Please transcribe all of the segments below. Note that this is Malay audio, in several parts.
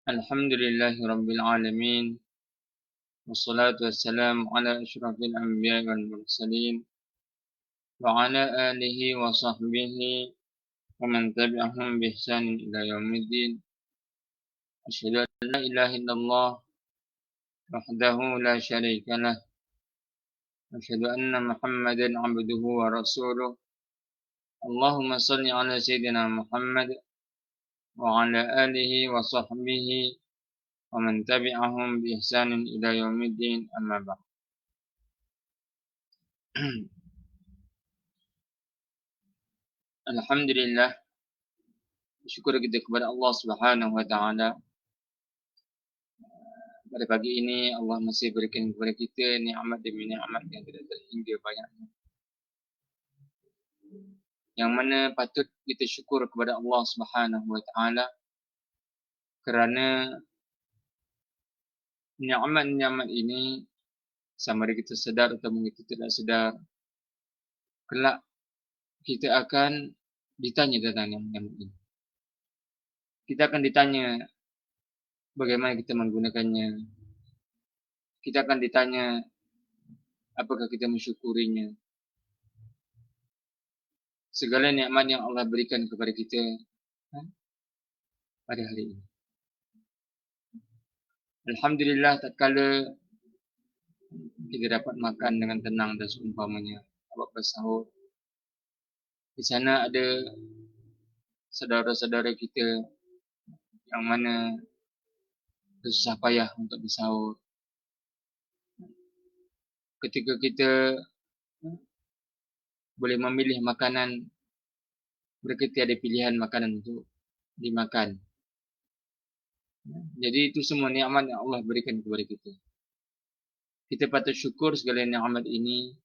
Alhamdulillahi Rabbil Alamin. Wassalatu wassalamu ala ashrafil anbiya wal mursalin. Wa ala alihi wa sahbihi wa man tabi'ahum bi ihsanin ila yaumiddin. Asyhadu an la ilaha illallah wahdahu la syarika lah. Asyhadu anna Muhammadan abduhu wa rasuluh. Allahumma salli ala sayyidina Muhammad wa ala alihi wa sahbihi wa man tabi'ahum bi ihsanin ila yaumiddin, amma ba'd. Alhamdulillah, syukur kita kepada Allah Subhanahu wa taala. Pada pagi ini Allah masih berikan kepada kita nikmat demi nikmat yang tidak terhingga banyaknya. Yang mana patut kita syukur kepada Allah Subhanahu wa taala kerana nikmat-nikmat ini, sama ada kita sedar atau kita tidak sedar, kelak kita akan ditanya tentang nikmat ini. Kita akan ditanya bagaimana kita menggunakannya. Kita akan ditanya apakah kita mensyukurinya. Segala nikmat yang Allah berikan kepada kita pada hari ini. Alhamdulillah, tatkala kita dapat makan dengan tenang dan seumpamanya, dapat bersahur. Di sana ada saudara-saudara kita yang mana bersusah payah untuk bersahur. Ketika kita boleh memilih makanan, mereka tiada pilihan makanan untuk dimakan. Jadi itu semua nikmat yang Allah berikan kepada kita. Kita patut syukur segala nikmat ini.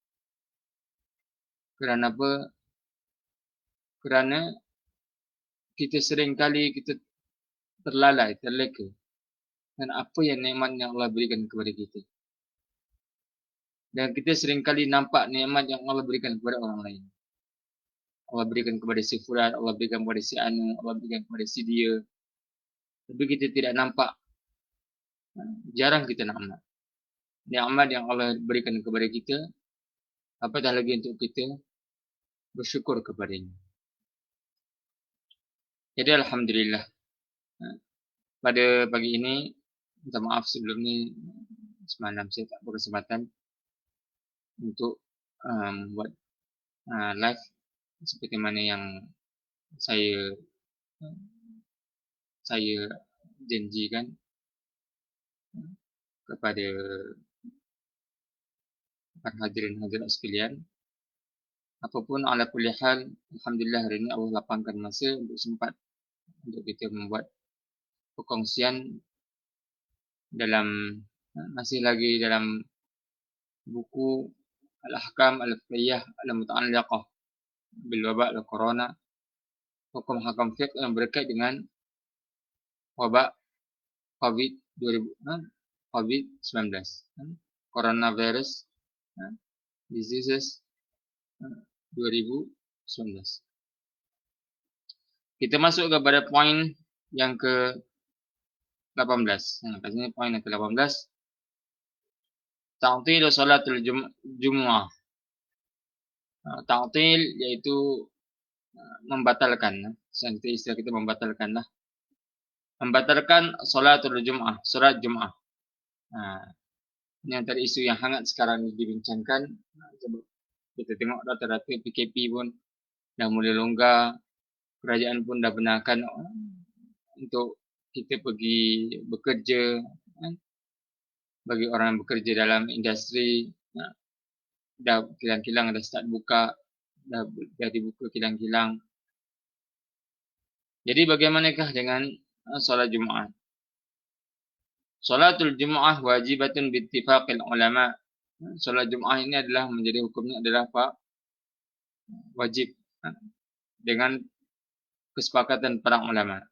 Kerana apa? Kerana kita seringkali kita terlalai, terleka dengan apa yang nikmat yang Allah berikan kepada kita. Dan kita seringkali nampak nikmat yang Allah berikan kepada orang lain. Allah berikan kepada si fulan, Allah berikan kepada si anu, Allah berikan kepada si dia. Tapi kita tidak nampak. Jarang kita nampak nikmat yang Allah berikan kepada kita, apatah lagi untuk kita bersyukur kepadanya. Jadi alhamdulillah, pada pagi ini, minta maaf sebelum ni semalam saya tak berkesempatan untuk buat live seperti mana yang saya janjikan kepada para hadirin-hadirat sekalian. Apapun ala kulli hal, alhamdulillah hari ini Allah lapangkan masa untuk sempat untuk kita membuat perkongsian dalam masih lagi dalam buku Al-Ahkam Al-Fiqhiyah Al-Muta'alliqah bil Wabak Al-Corona, hukum hakam fiqh yang berkait dengan wabak COVID-19, coronavirus diseases 2019. Kita masuk kepada poin yang ke-18. Kat sini poin yang ke-18. Ta'til salatul Jumu'ah. Ta'til iaitu membatalkan. Istilah kita membatalkan lah. Membatalkan salatul Jumu'ah, solat Jumu'ah. Ini antara isu yang hangat sekarang dibincangkan. Kita tengok rata-rata PKP pun dah mula longgar. Kerajaan pun dah benarkan untuk kita pergi bekerja. Bagi orang yang bekerja dalam industri, dah kilang-kilang dah start buka, dah dibuka kilang-kilang. Jadi bagaimanakah dengan solat Jumaat? Salatul Jumaah wajibatun bittifaqil ulama. Solat Jumaat ini adalah menjadi hukumnya adalah wajib dengan kesepakatan para ulama.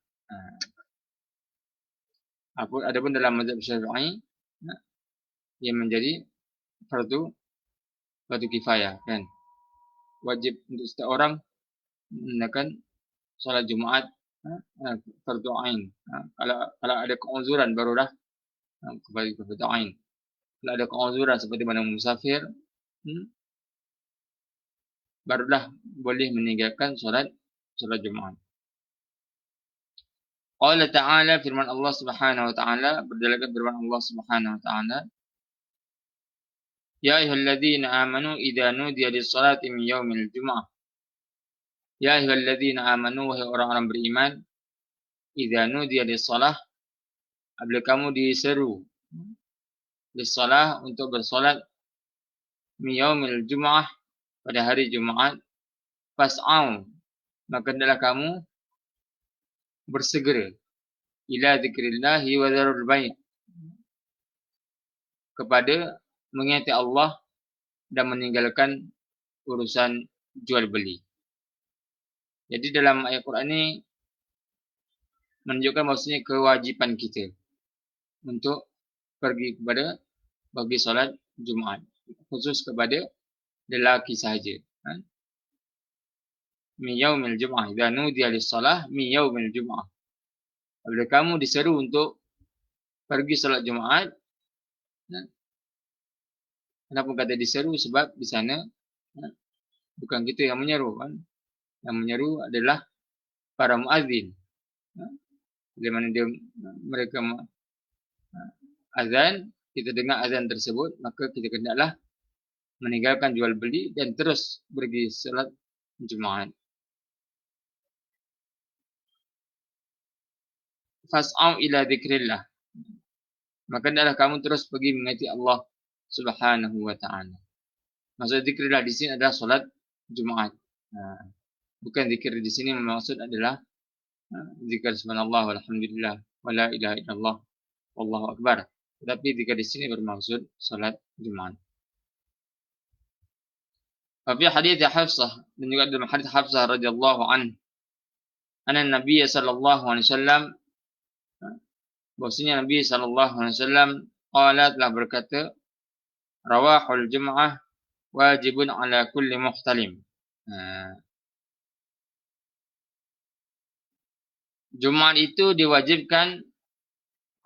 Adapun dalam mazhab Syafi'i ia menjadi fardu kifayah, kan? Wajib untuk setiap orang menunaikan solat Jumaat fardu ain, Kalau ada keuzuran barulah kembali ke fardu ain. Kalau ada keuzuran seperti mana musafir, barulah boleh meninggalkan solat Jumaat. Qala ta'ala, firman Allah Subhanahu wa taala, berdasarkan firman Allah Subhanahu wa taala, ya ayyuhalladzina amanu idza nudiya lis-salati min yaumil jumu'ah. Ya ayyuhalladzina amanu, wahai orang-orang beriman, idza nudiya lis-salah, apabila kamu diseru lis-salah untuk bersolat min yaumil jumu'ah, pada hari Jumaat, fas'au, maka hendaklah kamu bersegera ila zikrillahi wa dzarul bai', kepada mengingati Allah dan meninggalkan urusan jual beli. Jadi dalam ayat Quran ini menunjukkan maksudnya kewajiban kita untuk pergi bagi solat Jumaat, khusus kepada lelaki sahaja. Min yaumil jumu'ah, idza nudiya lis-salah min yaumil jumu'ah. Apabila kamu diseru untuk pergi solat Jumaat, kenapa kata diseru? Sebab di sana bukan kita yang menyeru, kan? Yang menyeru adalah para muazzin. Bila mana mereka azan, kita dengar azan tersebut, maka kita hendaklah meninggalkan jual beli dan terus pergi solat Jumaat. Fas'au ila dzikrillah, maka hendaklah kamu terus pergi mengingati Allah Subhanahu wa taala. Maksud dzikrillah di sini adalah solat Jumaat. Bukan zikir di sini maksud adalah zikir subhanallah walhamdulillah wala ilaha illallah wallahu akbar. Tetapi zikir di sini bermaksud solat Jumaat. Fi hadits Hafsah, dan juga dalam hadits Hafsah radhiyallahu anha Nabi sallallahu alaihi wasallam, bahwasanya Nabi sallallahu alaihi wasallam qala, telah berkata, rawahul jum'ah wajibun ala kulli muhtalim. Jumaat itu diwajibkan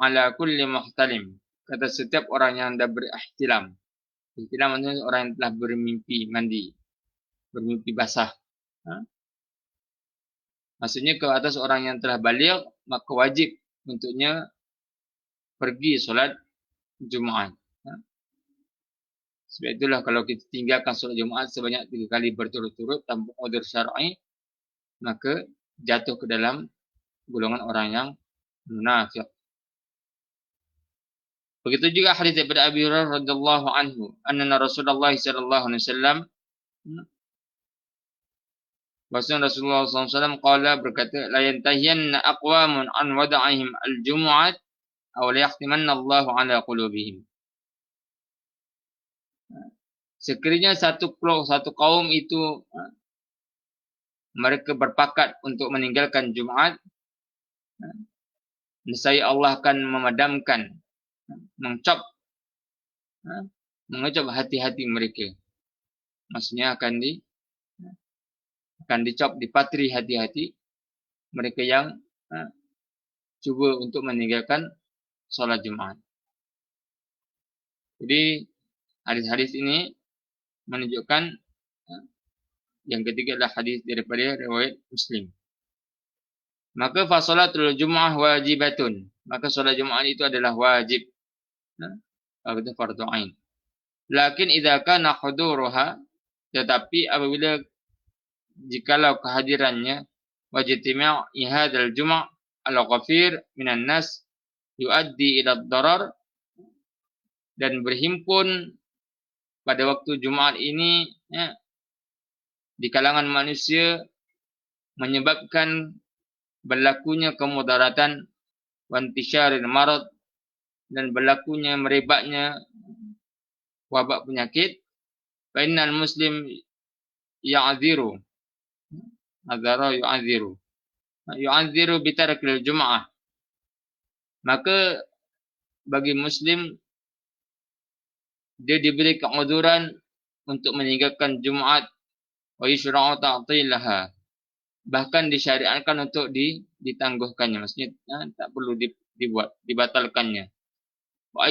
ala kulli muhtalim, kata setiap orang yang dah berihtilam. Ihtilam maksudnya orang yang telah bermimpi mandi, bermimpi basah. Maksudnya ke atas orang yang telah baligh, maka wajib untuknya pergi solat Jumaat. Sebab itulah kalau kita tinggalkan solat Jumaat sebanyak 3 kali berturut-turut tanpa udzur syar'i, maka jatuh ke dalam golongan orang yang munafik. Begitu juga hadis daripada Abi Hurairah radhiyallahu anhu, anna Rasulullah sallallahu alaihi wasallam, bahwa Rasulullah sallallahu alaihi wasallam qala, berkata, la yantahiyanna aqwamun an wada'ihim al-jumu'at aw la yahtimanna Allahu ala qulubihim. Sekiranya satu kaum itu mereka berpakat untuk meninggalkan Jumaat, nescaya Allah akan memadamkan, mengecop hati-hati mereka. Maksudnya akan dicop, dipatri hati-hati mereka yang cuba untuk meninggalkan solat Jumaat. Jadi hadis-hadis ini menunjukkan yang ketiga adalah hadis daripada riwayat Muslim. Maka fa salatul Jumu'ah wajibatun, maka solat Jumaat itu adalah wajib, itu fardu ain. Lakin idza kana huduruha, tetapi apabila jikalau kehadirannya wajtima'u hadzal Jum' al-ghafir minan nas yuaddi ila ad-darar, dan berhimpun pada waktu Jumaat ini di kalangan manusia menyebabkan berlakunya kemudaratan, wantisyaril marad, dan berlakunya merebaknya wabak penyakit, fa innal muslim ya'dziru, adzara yu'adziru bitarkil jum'ah, maka bagi muslim dia diberi keudzuran untuk meninggalkan Jumaat, wa yushra'u ta'tilaha, bahkan disyariatkan untuk ditangguhkannya, maksudnya tak perlu dibatalkannya. Wa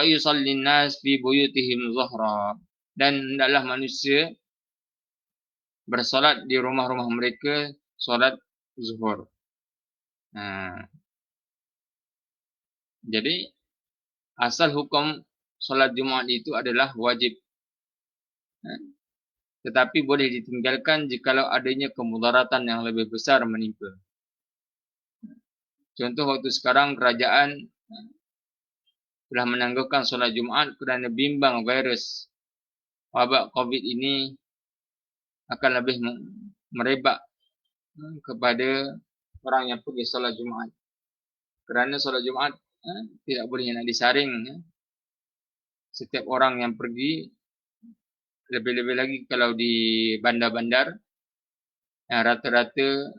yusallin nas fi buyutihim zuhra, dan hendaklah manusia bersolat di rumah-rumah mereka solat zuhur. Jadi asal hukum solat Jumaat itu adalah wajib. Tetapi boleh ditinggalkan jikalau adanya kemudaratan yang lebih besar menimpa. Contoh waktu sekarang kerajaan telah menangguhkan solat Jumaat kerana bimbang virus wabak COVID ini akan lebih merebak kepada orang yang pergi solat Jumaat. Kerana solat Jumaat tidak boleh nak disaring. Setiap orang yang pergi, lebih-lebih lagi kalau di bandar-bandar, yang rata-rata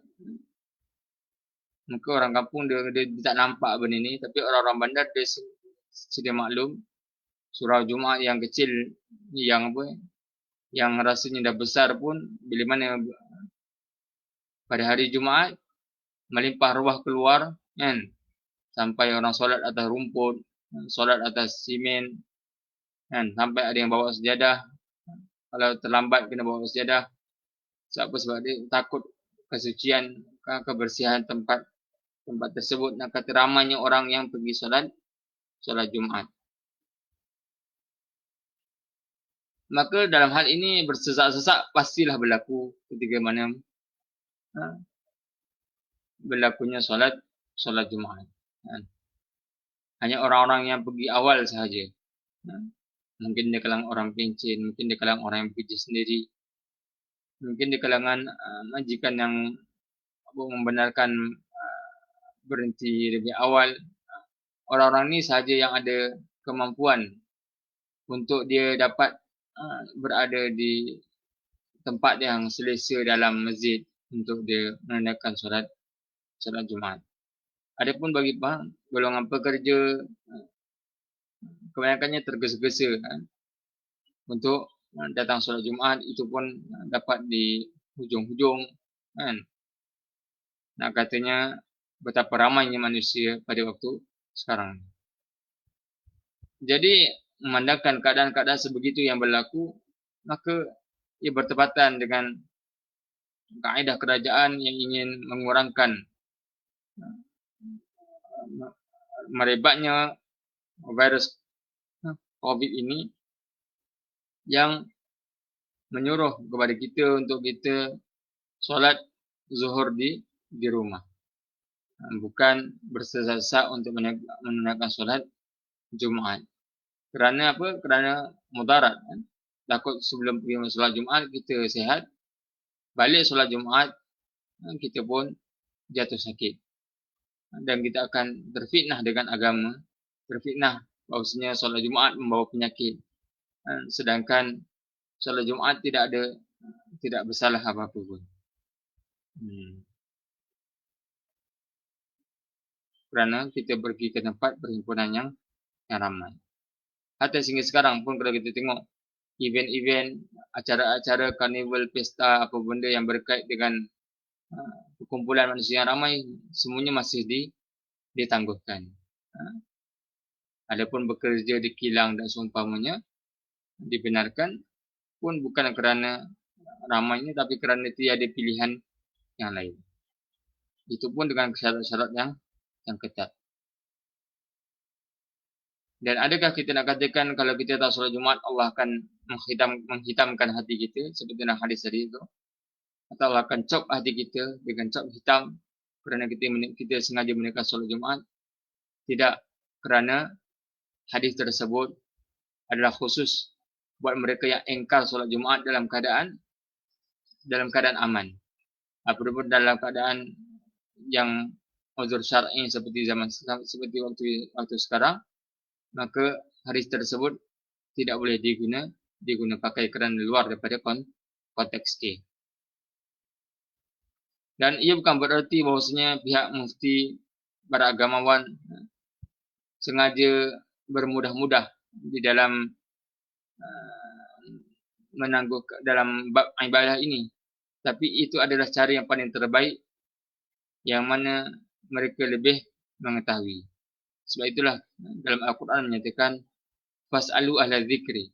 mungkin orang kampung dia tak nampak benda ni, tapi orang-orang bandar dia sedia maklum surau Jumaat yang kecil, yang rasanya dah besar pun, bila mana pada hari Jumaat melimpah ruah keluar, kan, sampai orang solat atas rumput, solat atas simen, kan, sampai ada yang bawa sejadah. Kalau terlambat kena bawa sejadah. Sebab dia takut kesucian, kebersihan tempat tersebut. Nak kata ramainya orang yang pergi solat Jumaat. Maka dalam hal ini bersesak-sesak pastilah berlaku ketika mana berlakunya solat Jumaat. Hanya orang-orang yang pergi awal sahaja. Mungkin di kalangan orang pencen, mungkin di kalangan orang yang bekerja sendiri, mungkin di kalangan majikan yang membenarkan berhenti lebih awal. Orang-orang ni sahaja yang ada kemampuan untuk dia dapat berada di tempat yang selesa dalam masjid untuk dia menunaikan solat Jumaat. Adapun bagi golongan pekerja, kebanyakannya tergesa-gesa untuk datang solat Jumaat, itu pun dapat di hujung-hujung, kan. Nak katanya betapa ramainya manusia pada waktu sekarang. Jadi memandangkan keadaan-keadaan sebegitu yang berlaku, maka ia bertepatan dengan kaedah kerajaan yang ingin mengurangkan merebaknya virus COVID ini, yang menyuruh kepada kita untuk kita solat zuhur di rumah, bukan bersesak-sesak untuk menunaikan solat Jumaat. Kerana apa? Kerana mudarat. Takut sebelum pergi solat Jumaat kita sihat, balik solat Jumaat kita pun jatuh sakit, dan kita akan terfitnah dengan agama, terfitnah bahawasanya solat Jumaat membawa penyakit, sedangkan solat Jumaat tidak bersalah apa-apa pun. Kerana kita pergi ke tempat perhimpunan yang ramai. Hatta sehingga sekarang pun kalau kita tengok event-event, acara-acara karnival, pesta, apa benda yang berkait dengan kumpulan manusia yang ramai, semuanya masih ditangguhkan. Adapun bekerja di kilang dan seumpamanya dibenarkan, pun bukan kerana ramainya, tapi kerana tiada pilihan yang lain. Itu pun dengan syarat-syarat yang ketat. Dan adakah kita nak katakan kalau kita tak solat Jumaat Allah akan menghitamkan hati kita seperti dalam hadis tadi itu, atau Allah akan cop hati kita dengan cop hitam kerana kita sengaja menunaikan solat Jumaat? Tidak, kerana hadis tersebut adalah khusus buat mereka yang engkar solat Jumaat dalam keadaan aman. Apabila dalam keadaan yang uzur syar'i seperti waktu sekarang, maka hadis tersebut tidak boleh diguna pakai kerana luar daripada konteks dia. Dan ia bukan bererti bahawasanya pihak mufti, para agamawan sengaja bermudah-mudah di dalam menangguh dalam bab ibadah ini. Tapi itu adalah cara yang paling terbaik yang mana mereka lebih mengetahui. Sebab itulah dalam Al-Quran menyatakan fas'alu ahla dzikri.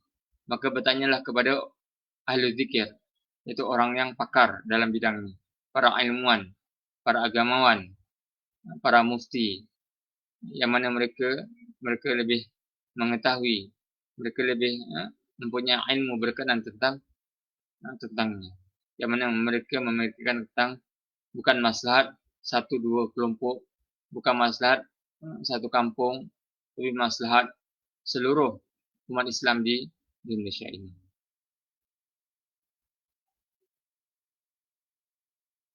Maka bertanyalah kepada ahli zikir, iaitu orang yang pakar dalam bidangnya, para ilmuwan, para agamawan, para mufti, yang mana mereka lebih mengetahui, mereka lebih mempunyai ilmu berkenaan tentangnya. Yang mana mereka memikirkan tentang bukan maslahat satu dua kelompok, bukan maslahat satu kampung, tapi maslahat seluruh umat Islam di Indonesia ini.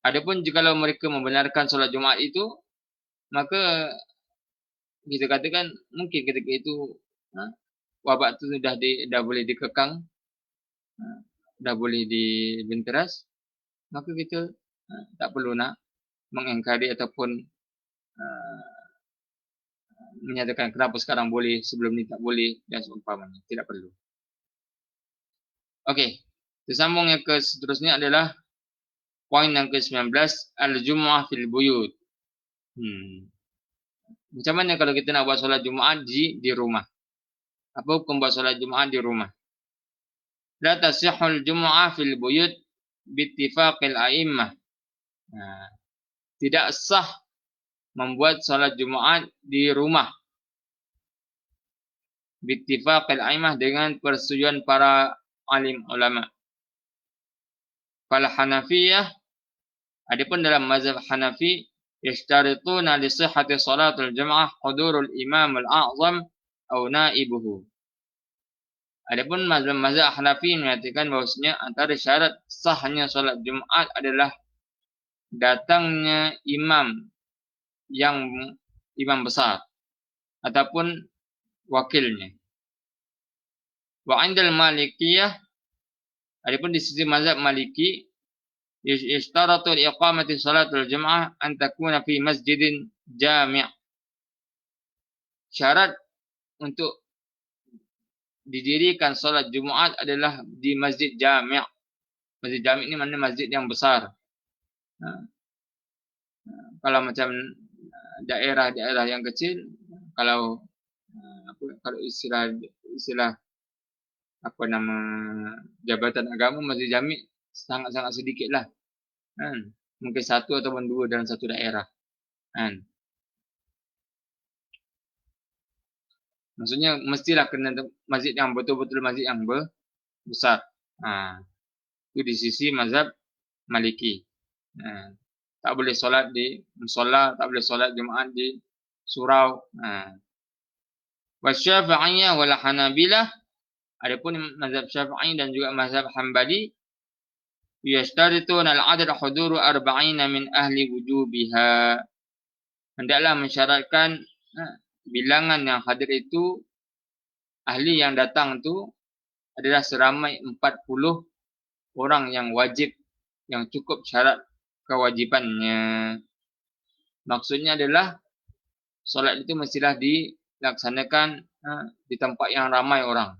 Adapun jika mereka membenarkan solat Jumaat itu, maka kita katakan mungkin ketika itu wabak itu dah boleh dikekang, dah boleh dibenteras, maka kita tak perlu nak mengingkari ataupun menyatakan kenapa sekarang boleh, sebelum ni tak boleh dan seumpamanya. Tidak perlu. Okey, tersambung yang ke seterusnya adalah poin yang ke-19, al-jumu'ah fil buyut. Macam mana kalau kita nak buat solat Jumaat di rumah? Apa hukum buat solat Jumaat di rumah? La tasihhul jumu'ah fil buyut bittifaqil a'immah. Tidak sah membuat solat Jumaat di rumah bittifaqil a'immah dengan persetujuan para alim ulama. Fal Hanafiyah, adapun dalam mazhab Hanafi, yashtarituna li sihhati salatul jamaah hudurul imam al-a'zam aw naibuhu. Adapun mazhab Hanafi mengatakan bahawasanya antara syarat sahnya solat Jumaat adalah datangnya imam besar ataupun wakilnya. Wa 'indal Malikiyah, adapun di sisi mazhab Maliki, yashtaratu liqamati salatul jamaah an takuna fi masjidin jami'. Syarat untuk didirikan solat Jumaat adalah di masjid jami'. Masjid jami' ini maknanya masjid yang besar. Kalau macam daerah-daerah yang kecil, kalau istilah apa nama jabatan agama, masjid jami' sangat-sangat sedikitlah. Mungkin satu ataupun dua dalam satu daerah. Maksudnya mestilah kena masjid yang betul-betul masjid yang besar. Itu di sisi mazhab Maliki. Tak boleh solat di musola, tak boleh solat Jumaat di surau. Wa Syafi'iyah wal Hanabilah, adapun mazhab Syafi'i dan juga mazhab Hanbali, yashtarituna al-'adad huduru 40 min ahli wujubiha. Hendaklah mensyaratkan bilangan yang hadir itu, ahli yang datang itu adalah seramai 40 orang yang wajib, yang cukup syarat kewajibannya. Maksudnya adalah solat itu mestilah dilaksanakan di tempat yang ramai orang.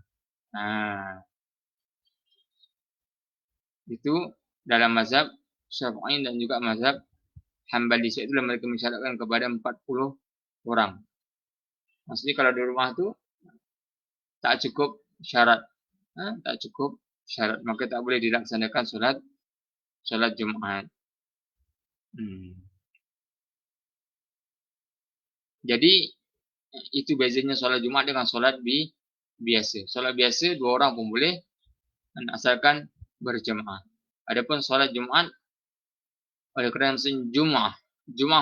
Itu dalam mazhab Syafi'i dan juga mazhab Hanbali. Itulah mereka mensyaratkan kepada 40 orang. Maksudnya kalau di rumah tu tak cukup syarat. Tak cukup syarat, maka tak boleh dilaksanakan solat Jumaat. Jadi itu bezanya solat Jumaat dengan solat biasa. Solat biasa 2 orang pun boleh, asalkan berjemaah. Adapun solat Jumaat, oleh kerana maksudnya Jum'ah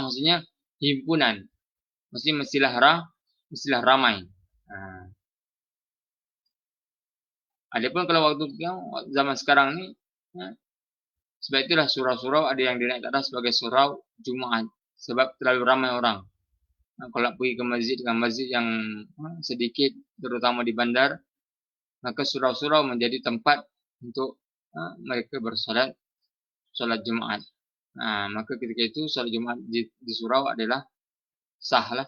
maksudnya himpunan. Maksudnya mestilah ramai. Adapun kalau waktu zaman sekarang ni, sebab itulah surau-surau ada yang dinaik ke atas sebagai surau Jumaat. Sebab terlalu ramai orang. Kalau pergi ke masjid dengan masjid yang sedikit, terutama di bandar, maka surau-surau menjadi tempat untuk mereka bersolat Jumaat. Maka ketika itu solat Jumaat di surau adalah sah lah.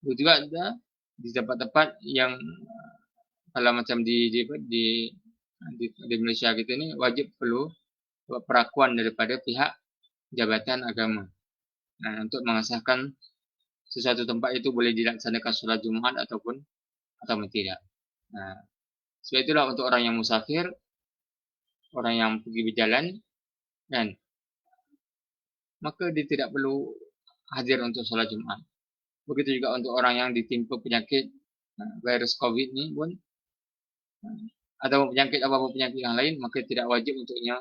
Itu juga ada di tempat-tempat yang kalau macam di Malaysia kita ni wajib perlu perakuan daripada pihak jabatan agama. Untuk mengesahkan sesuatu tempat itu boleh dilaksanakan solat Jumaat atau tidak. Sebab itulah untuk orang yang musafir, orang yang pergi berjalan, kan, maka dia tidak perlu hadir untuk solat Jumaat. Begitu juga untuk orang yang ditimpa penyakit virus COVID ni pun, atau penyakit apa-apa penyakit yang lain, maka tidak wajib untuknya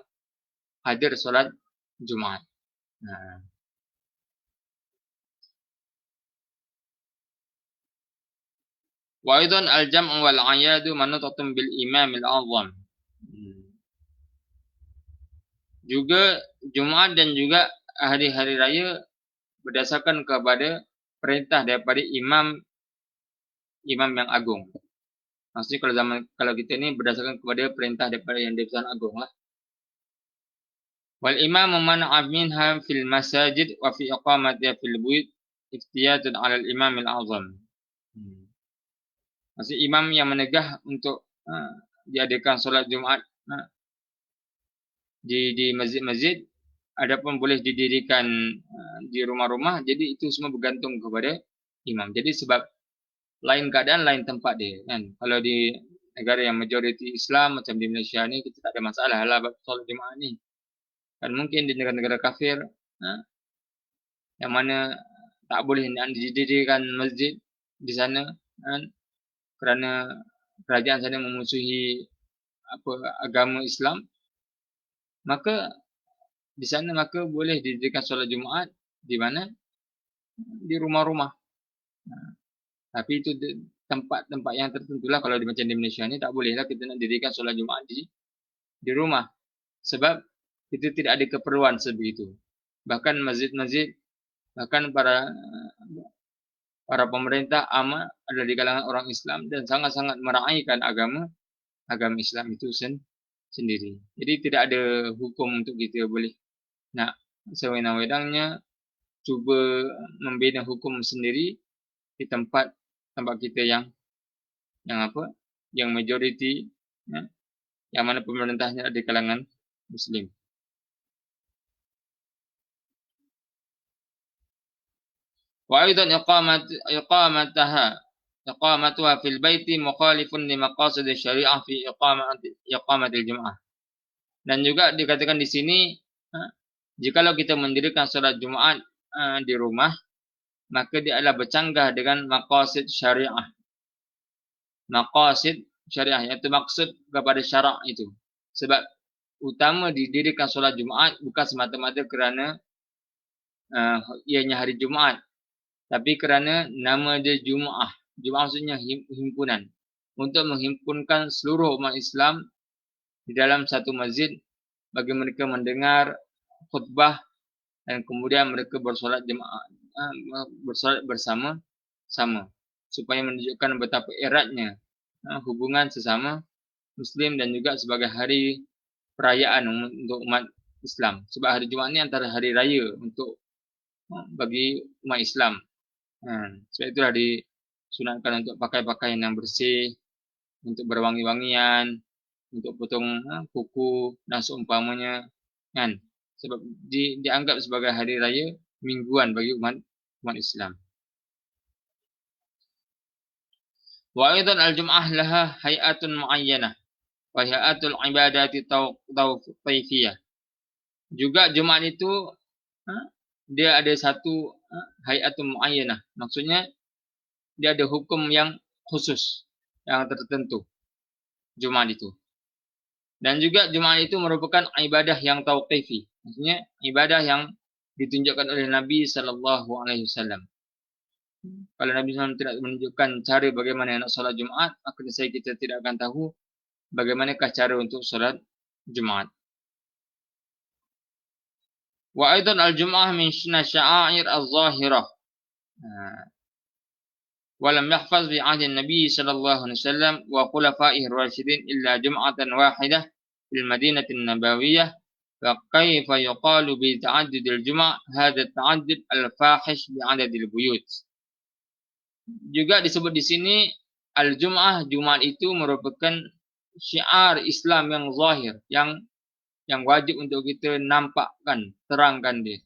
hadir solat Jumaat. Wa aidan al-jam'u wal 'ayadu manutatun bil imam al-'azam. Juga Jumaat dan juga hari-hari raya berdasarkan kepada perintah daripada imam yang agung. Maksudnya kalau kita ni berdasarkan kepada perintah daripada yang di-Persatuan Agong lah. Wal imam man'a minha fil masajid wa fi iqamatiha fil buyut iftiyatun 'ala al-imam al-'azam. Maksud imam yang menegah untuk diadakan solat Jumaat di masjid-masjid, adapun boleh didirikan di rumah-rumah, jadi itu semua bergantung kepada imam. Jadi sebab lain keadaan, lain tempat dia, kan. Kalau di negara yang majoriti Islam macam di Malaysia ni, kita tak ada masalah lah solat Jumaat ni. Kan mungkin di negara-negara kafir yang mana tak boleh nak didirikan masjid di sana, kan, kerana kerajaan sana memusuhi agama Islam, maka di sana boleh didirikan solat Jumaat di mana? Di rumah-rumah. Tapi itu tempat-tempat yang tertentulah. Kalau macam di Malaysia ni tak bolehlah kita nak didirikan solat Jumaat di rumah, sebab kita tidak ada keperluan sebegitu. Bahkan masjid-masjid, bahkan para pemerintah amat adalah di kalangan orang Islam dan sangat-sangat meraihkan agama Islam itu sendiri. Jadi tidak ada hukum untuk kita boleh nak sewenang-wenangnya cuba membina hukum sendiri di tempat kita yang majoriti, yang mana pemerintahnya ada di kalangan Muslim. Wa aidan iqamatuha fil baiti mukhalifun li maqasid syariah fi iqamatil jum'ah. Dan juga dikatakan di sini, jikalau kita mendirikan salat Jumaat di rumah, maka dia adalah bercanggah dengan maqasid syariah. Maqasid syariah, iaitu maksud kepada syarak itu. Sebab utama didirikan solat Jumaat bukan semata-mata kerana ianya hari Jumaat, tapi kerana nama dia Jumaah. Jumaah maksudnya himpunan. Untuk menghimpunkan seluruh umat Islam di dalam satu masjid bagi mereka mendengar khutbah dan kemudian mereka bersolat bersama-sama, supaya menunjukkan betapa eratnya hubungan sesama Muslim dan juga sebagai hari perayaan untuk umat Islam. Sebab hari Jumaat ni antara hari raya bagi umat Islam. Sebab itulah disunatkan untuk pakai pakaian yang bersih, untuk berwangi-wangian, untuk potong kuku dan seumpamanya, kan. Sebab dianggap sebagai hari raya mingguan bagi umat Islam. Wa aidan al-jum'ah laha hay'atun muayyanah wa hay'atul ibadati tawqifiyah. Juga Jumaat itu dia ada satu hay'atun muayyanah. Maksudnya dia ada hukum yang khusus, yang tertentu Jumaat itu. Dan juga Jumaat itu merupakan ibadah yang tauqifi. Maksudnya ibadah yang ditunjukkan oleh Nabi SAW. Kalau Nabi SAW tidak menunjukkan cara bagaimana nak solat Jumaat, maka kita tidak akan tahu bagaimanakah cara untuk solat Jumaat. Wa aidan al-jum'ah min sya'air az-zahirah. Wa lam yahfaz bi 'ahdi an-nabi sallallahu alaihi wasallam wa khulafaihi ar-rasyidin illa jum'atan wahidah fil madinati an-nabawiyyah. Fa kaifa yuqalu bi ta'addud al-jum'? Hadha at-ta'addud al-fahish bi 'adad al-buyut. Juga disebut di sini al-jum'ah, Jumaat itu merupakan syiar Islam yang zahir, yang yang wajib untuk kita nampakkan, terangkan dia.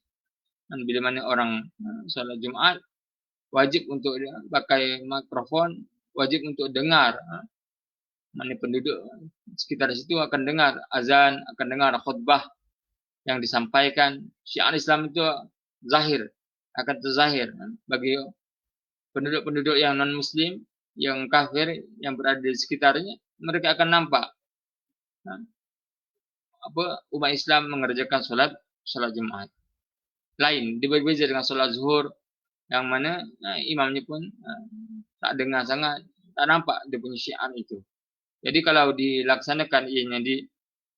Dan bila mana orang solat Jumaat, wajib untuk pakai mikrofon, wajib untuk dengar. Mana penduduk sekitar situ akan dengar azan, akan dengar khutbah yang disampaikan. Syiar Islam itu zahir, akan terzahir bagi penduduk-penduduk yang non-muslim, yang kafir, yang berada di sekitarnya, mereka akan nampak umat Islam mengerjakan solat Jumaat. Lain, berbeza dengan solat zuhur, yang mana imamnya pun tak dengar sangat, tak nampak dia punya syiar itu. Jadi kalau dilaksanakan ianya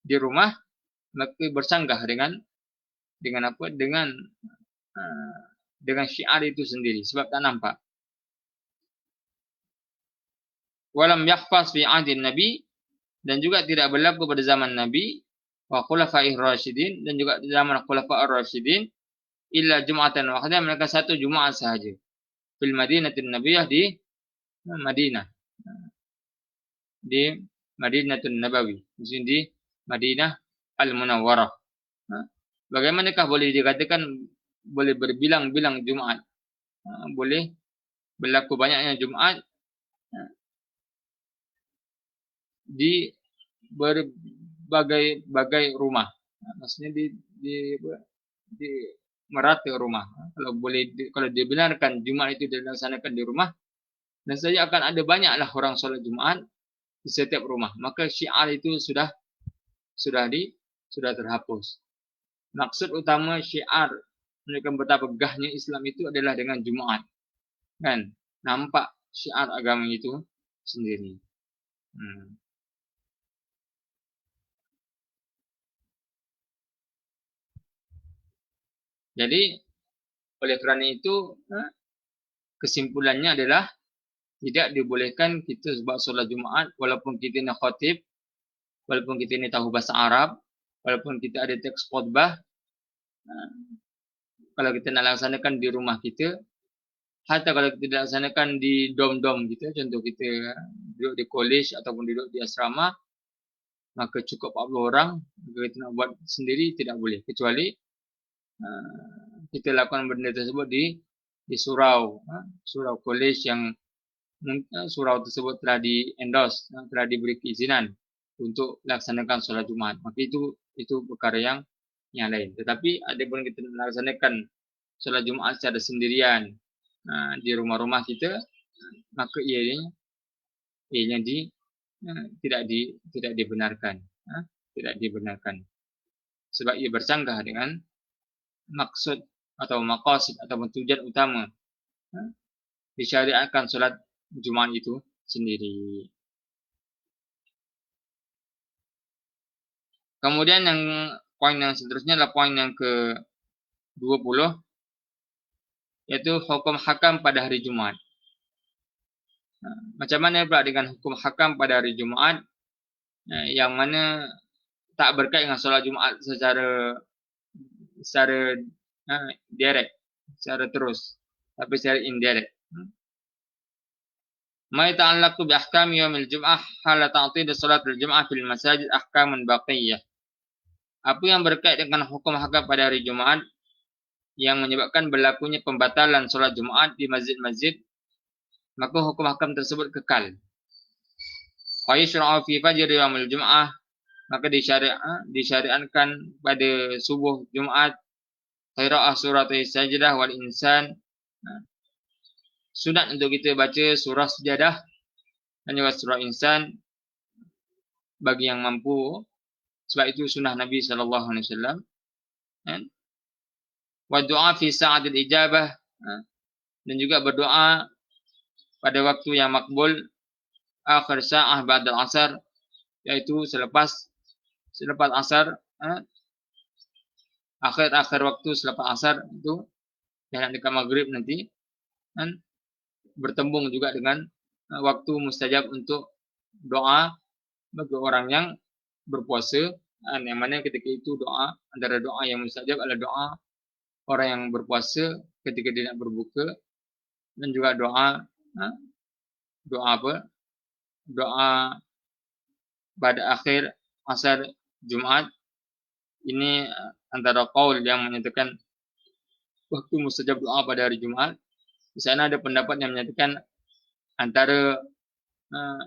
di rumah, maka bersanggah dengan apa? Dengan syiar itu sendiri, sebab tak nampak. Walam yakhfas fi ahdin Nabi, dan juga tidak berlaku pada zaman Nabi, wa khulafa'ir rasyidin, dan juga di zaman khulafa'ir rasyidin, illa jum'atan wahidah, mereka satu Jumaat sahaja. Fil Madinatin Nabiyah, di Madinah. Di Madinatul Nabawi, maksudnya di Madinah Al-Munawwarah. Bagaimanakah boleh dikatakan boleh berbilang-bilang Jumaat? Boleh berlaku banyaknya Jumaat di berbagai rumah. Maksudnya di merata rumah. Kalau dibenarkan Jumaat itu dilaksanakan di rumah, dan saja akan ada banyaklah orang solat Jumaat di setiap rumah, maka syiar itu sudah terhapus. Maksud utama syiar menunjukkan betapa gahnya Islam itu adalah dengan Jumaat, kan? Nampak syiar agama itu sendiri. Jadi oleh kerana itu kesimpulannya adalah tidak dibolehkan kita sebab solat Jumaat, walaupun kita nak khatib, walaupun kita ni tahu bahasa Arab, walaupun kita ada teks khutbah, kalau kita nak laksanakan di rumah kita, hatta kalau kita laksanakan di dom-dom kita, contoh kita duduk di college ataupun duduk di asrama, maka cukup 40 orang, jika kita nak buat sendiri tidak boleh, kecuali kita lakukan benda tersebut di surau college yang surau tersebut telah di-endorse, telah diberi keizinan untuk laksanakan solat Jumaat. Maka itu perkara yang lain. Tetapi ada pun kita laksanakan solat Jumaat secara sendirian di rumah-rumah kita, maka ianya tidak dibenarkan. Tidak dibenarkan. Sebab ia bersanggah dengan maksud atau maqasid ataupun tujuan utama disyariatkan solat Jumaat itu sendiri. Kemudian poin yang seterusnya adalah poin yang ke-20, yaitu hukum hakam pada hari Jumaat. Macam mana pula dengan hukum hakam pada hari Jumaat yang mana tak berkait dengan solat Jumaat secara direct, secara terus, tapi secara indirect. Ma yata'allaqu bi ahkami yaumil jum'ah hala ta'tid salatul jum'ah fil masajid ahkamun baqiyah. Apa yang berkait dengan hukum hakam pada hari Jumaat yang menyebabkan berlakunya pembatalan solat Jumaat di masjid-masjid, maka hukum hakam tersebut kekal. Fa yushra'u fi fajr yaumil jum'ah, maka disyariatkan pada subuh Jumaat qira'ah surah Sajdah wal Insan, sunat untuk kita baca surah Sajadah dan juga surah Insan bagi yang mampu, sebab itu sunnah Nabi sallallahu alaihi wasallam. Wa du'a fi sa'atil ijabah, dan juga berdoa pada waktu yang makbul, akhir sa'ah ba'da al-asar, yaitu selepas asar, akhir waktu selepas asar itu yang dekat maghrib nanti, bertembung juga dengan waktu mustajab untuk doa bagi orang yang berpuasa, yang mana ketika itu doa, antara doa yang mustajab adalah doa orang yang berpuasa ketika dia nak berbuka, dan juga doa pada akhir asar Jumaat Ini antara qaul yang menyatakan waktu mustajab doa pada hari Jumat. Di sana ada pendapat yang menyatakan antara uh,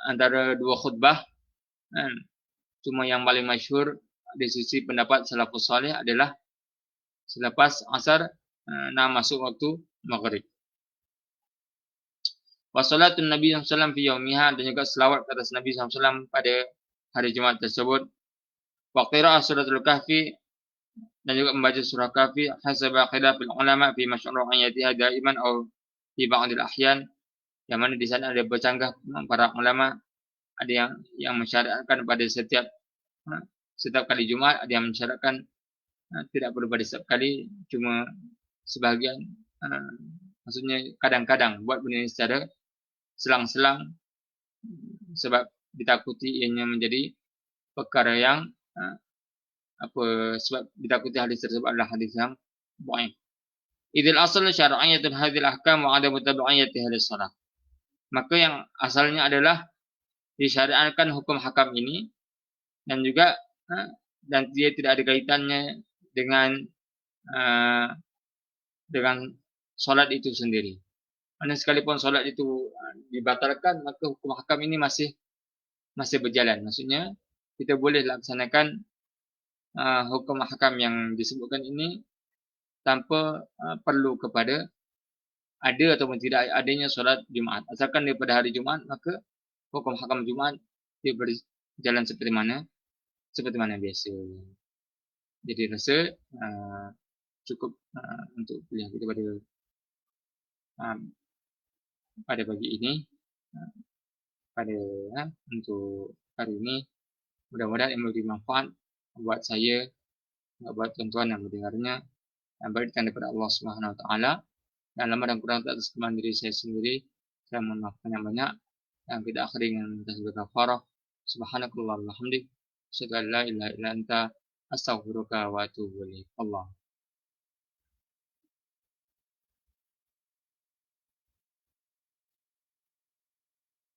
antara dua khutbah. Cuma yang paling masyhur di sisi pendapat salafus saleh adalah selepas asar masuk waktu maghrib. Wassalatun Nabi SAW fi yaumiha, dan juga selawat atas Nabi SAW pada hari Jumat tersebut. Wa qira'ah suratul kahfi, dan juga membaca surah kahfi hasaba khilafil ulama fi masyru'iyatiha daiman aw fi ba'dil ahyan, yang mana di sana ada bercanggah para ulama, ada yang mensyaratkan pada setiap kali Jumat, ada yang mensyaratkan tidak perlu pada setiap kali, cuma sebahagian, maksudnya kadang-kadang buat benda ini secara selang-selang, sebab ditakuti ianya menjadi perkara yang sebab ditakuti hadis tersebut adalah hadis yang dhaif. Idil asal syar'iyyatul hadhil ahkam wa adamu tabi'iyyati hadis salah. Maka yang asalnya adalah disyariatkan hukum hakam ini, dan juga dan dia tidak ada kaitannya dengan solat itu sendiri. Karena sekalipun solat itu dibatalkan, maka hukum hakam ini masih berjalan. Maksudnya kita boleh laksanakan hukum hakam yang disebutkan ini tanpa perlu kepada ada ataupun tidak adanya solat Jumat. Asalkan daripada hari Jumat, maka hukum hakam Jumat dia berjalan seperti mana biasa. Jadi rasa cukup untuk kuliah kita pada pagi ini, untuk hari ini. Mudah-mudahan ini memberi manfaat buat saya, buat tuan-tuan yang mendengarnya, dan berikan daripada Allah Subhanahu Wa Taala. Dan lemah dan kurang atas kesalahan diri saya sendiri, saya mohon maaf yang banyak. Dan kita akhiri dengan minta kafarah. Subhanakallahumma wa bihamdik, asyhadu an la ilaha illa anta, astaghfiruka wa atubu ilaik. Allah.